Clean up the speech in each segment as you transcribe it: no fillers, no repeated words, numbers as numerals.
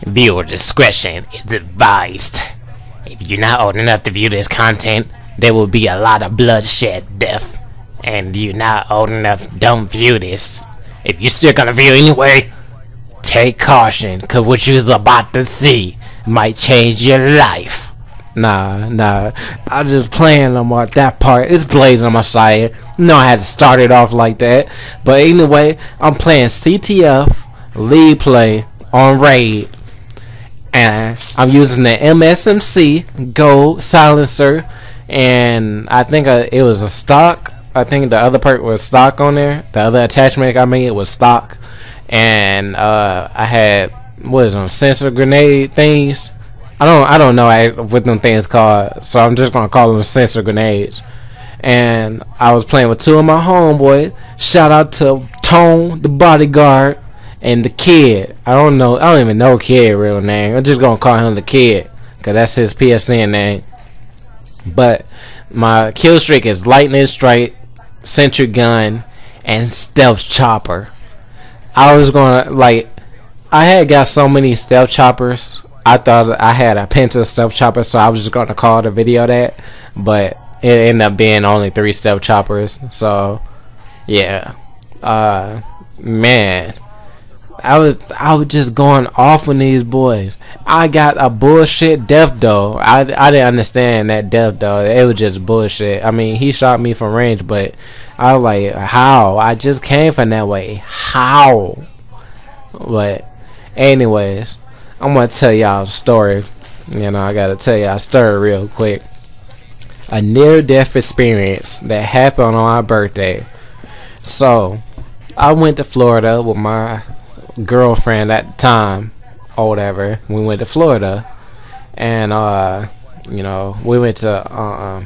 Viewer discretion is advised. If you're not old enough to view this content, there will be a lot of bloodshed, death. And you're not old enough, don't view this. If you're still gonna view anyway, take caution, cause what you're about to see might change your life. Nah, I just playing on that part. It's blazing on my side. No, I had to start it off like that. But anyway, I'm playing CTF lead play on raid, and I'm using the MSMC gold silencer, and I think it was a stock. I think the other part was stock on there. The other attachment I made was stock, and I had what is them sensor grenade things. I don't know what them things called, so I'm just gonna call them sensor grenades. And I was playing with two of my homeboys. Shout out to Tone, the bodyguard, and the kid. I don't even know kid real name. I'm just gonna call him the kid, cause that's his PSN name. But my kill streak is lightning strike, sentry gun, and stealth chopper. I was gonna I had got so many stealth choppers. I thought I had a Penta stealth chopper, so I was just gonna call the video that, but it ended up being only 3 stealth choppers. So yeah, man, I was just going off on these boys. I got a bullshit death though. I didn't understand that death though. It was just bullshit. I mean, he shot me from range, but I was like, how? I just came from that way. How? But anyways, I'm gonna tell y'all a story. You know, I gotta tell y'all a story real quick. A near-death experience that happened on my birthday. So I went to Florida with my girlfriend at the time, or whatever. We went to Florida, and you know, we went to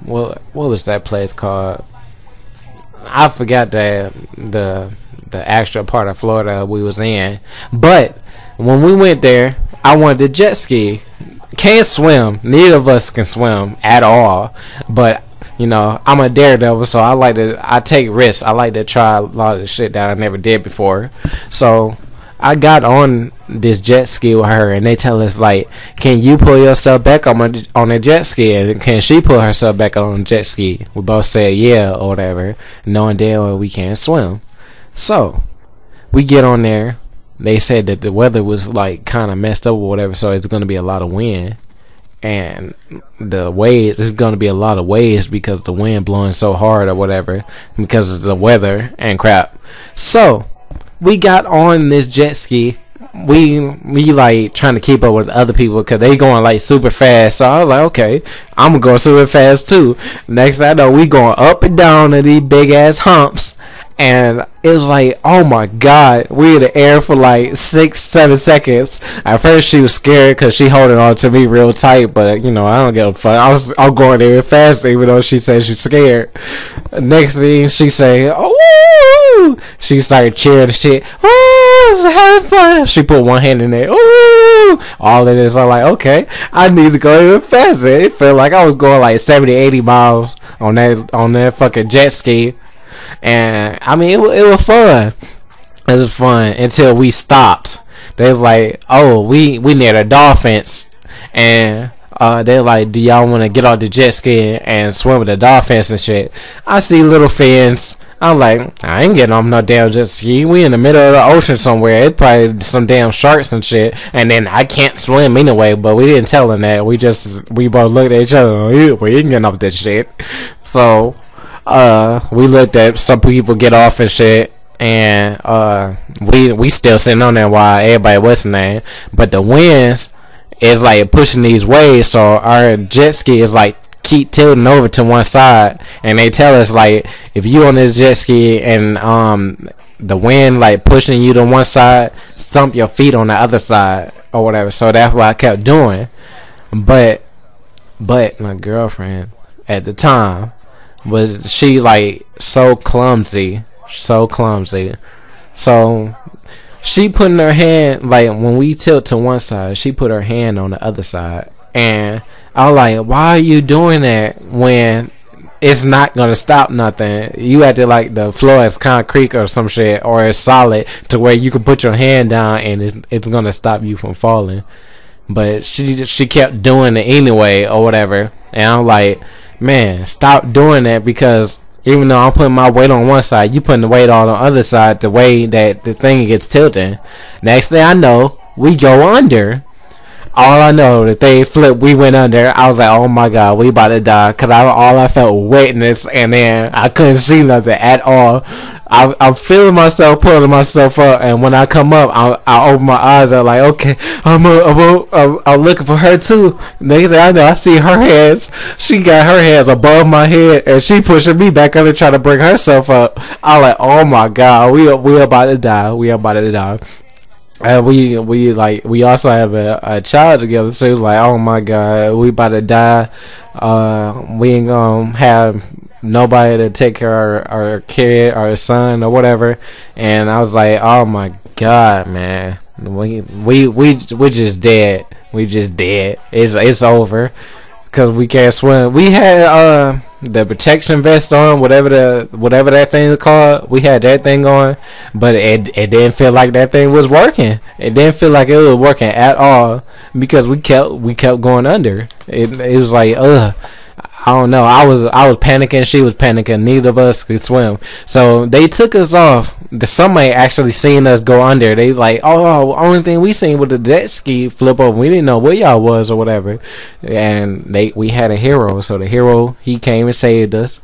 what was that place called? I forgot the actual part of Florida we was in. But when we went there, I wanted to jet ski. Can't swim. Neither of us can swim at all. But you know, I'm a daredevil, so I take risks. I like to try a lot of the shit that I never did before. So I got on this jet ski with her, and they tell us like, can you pull yourself back on the jet ski, and can she pull herself back on the jet ski? We both said yeah or whatever, knowing damn well we can't swim. So we get on there. They said that the weather was like kind of messed up or whatever, so it's gonna be a lot of wind, and the waves, it's gonna be a lot of waves because the wind blowing so hard or whatever because of the weather and crap. So we got on this jet ski. We like trying to keep up with other people because they going like super fast. So I was like, okay, I'm gonna go super fast too. Next thing I know, we going up and down to these big ass humps, and it was like, oh my god, we in the air for like 6-7 seconds. At first she was scared because she holding on to me real tight, but you know, I don't give a fuck. I'm going there fast even though she said she's scared. Next thing she say, oh, she started cheering and shit. Oh, it's having fun. She put one hand in there. Oh, all of this. I'm like, okay, I need to go even faster. It felt like I was going like 70-80 miles on that fucking jet ski. And I mean, it was fun. It was fun until we stopped. They was like, oh, we near the dolphins, and they're like, do y'all want to get off the jet ski and swim with the dolphins and shit? I see little fins. I'm like, I ain't getting on no damn jet ski. We in the middle of the ocean somewhere. It's probably some damn sharks and shit. And then I can't swim anyway, but we didn't tell them that. We both looked at each other. Oh, we ain't getting off that shit. So we looked at some people get off and shit, and we still sitting on there while everybody what's the name, but the winds is like pushing these waves, so our jet ski is like keep tilting over to one side, and they tell us like, if you on this jet ski and the wind like pushing you to one side, stump your feet on the other side or whatever. So that's what I kept doing. But my girlfriend at the time was, she like so clumsy. So she putting her hand, like when we tilt to one side, she put her hand on the other side, and I was like, why are you doing that when it's not gonna stop nothing. You had to like the floor is concrete or some shit, or it's solid to where you can put your hand down and it's gonna stop you from falling. But she kept doing it anyway or whatever, and I'm like, man, stop doing that, because even though I'm putting my weight on one side, you putting the weight on the other side, the way that the thing gets tilting. Next thing I know, we go under. All I know, the thing flipped, we went under. I was like, oh my god, we about to die, because all I felt was wetness, and then I couldn't see nothing at all. I'm feeling myself pulling myself up, and when I come up, I open my eyes. I'm like, okay, I'm looking for her too. Next thing I know, I see her hands. She got her hands above my head, and she pushing me back under, trying to bring herself up. I'm like, oh my god, we about to die. We about to die. And we also have a child together, so it was like, oh my god, we about to die. We ain't gonna have nobody to take care of our kid, our son, or whatever. And I was like, oh my god, man, we just dead. We just dead. It's over, because we can't swim. We had the protection vest on, whatever that thing is called. We had that thing on, but it didn't feel like that thing was working. It didn't feel like it was working at all, because we kept going under. It was like, I don't know. I was panicking. She was panicking. Neither of us could swim. So they took us off. Somebody actually seen us go under. They like, oh, only thing we seen was the jet ski flip over. We didn't know where y'all was or whatever. And we had a hero. So the hero, he came and saved us.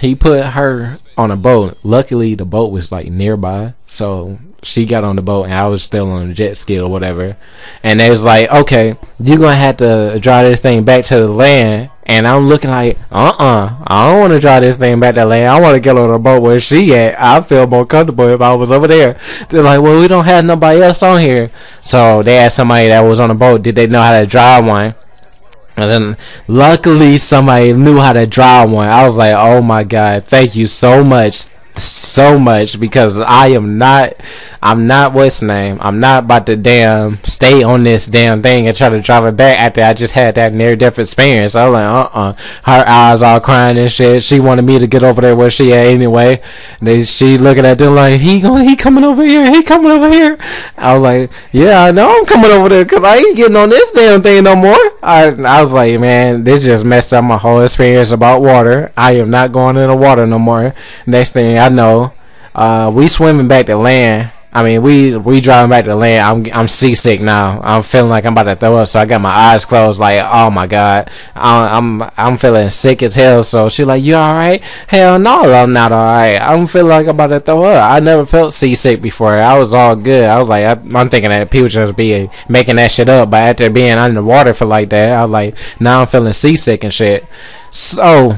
He put her on a boat. Luckily, the boat was like nearby. So she got on the boat and I was still on the jet ski or whatever. And they was like, okay, you're gonna have to drive this thing back to the land. And I'm looking like, I don't want to drive this thing back to land. I want to get on the boat where she at. I feel more comfortable if I was over there. They're like, well, we don't have nobody else on here. So they asked somebody that was on the boat, did they know how to drive one? And then luckily somebody knew how to drive one. I was like, oh my god, thank you so much, because I'm not what's the name, I'm not about to stay on this damn thing and try to drive it back after I just had that near death experience. I was like, her eyes all crying and shit. She wanted me to get over there where she at anyway. She looking at them like, he coming over here, I was like, yeah, I know I'm coming over there, because I ain't getting on this damn thing no more. I was like, man, this just messed up my whole experience about water. I am not going in the water no more. Next thing I know, we swimming back to land. I mean, we driving back to land. I'm seasick now. I'm feeling like I'm about to throw up. So I got my eyes closed. Like, oh my god, I'm feeling sick as hell. So she like, you all right? Hell no, I'm not all right. I'm feeling like I'm about to throw up. I never felt seasick before. I was all good. I was like, I'm thinking that people just be making that shit up. But after being under the water for like that, I was like, now I'm feeling seasick and shit. So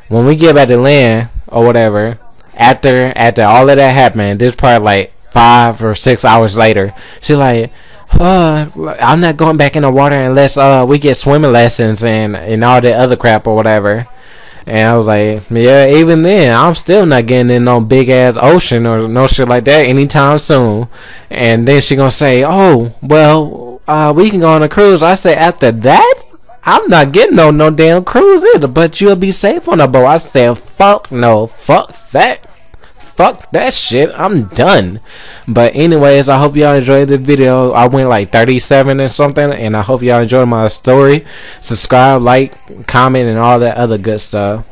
when we get back to land or whatever, after all of that happened, this part like 5 or 6 hours later, she like, I'm not going back in the water unless we get swimming lessons and all that other crap or whatever. And I was like, yeah, even then, I'm still not getting in no big ass ocean or no shit like that anytime soon. And then she gonna say, oh, well, we can go on a cruise. I say, after that, I'm not getting on no damn cruise either, but you'll be safe on the boat. I said, fuck no, fuck that. Fuck that shit, I'm done. But anyways, I hope y'all enjoyed the video. I went like 37 or something, and I hope y'all enjoyed my story. Subscribe, like, comment, and all that other good stuff.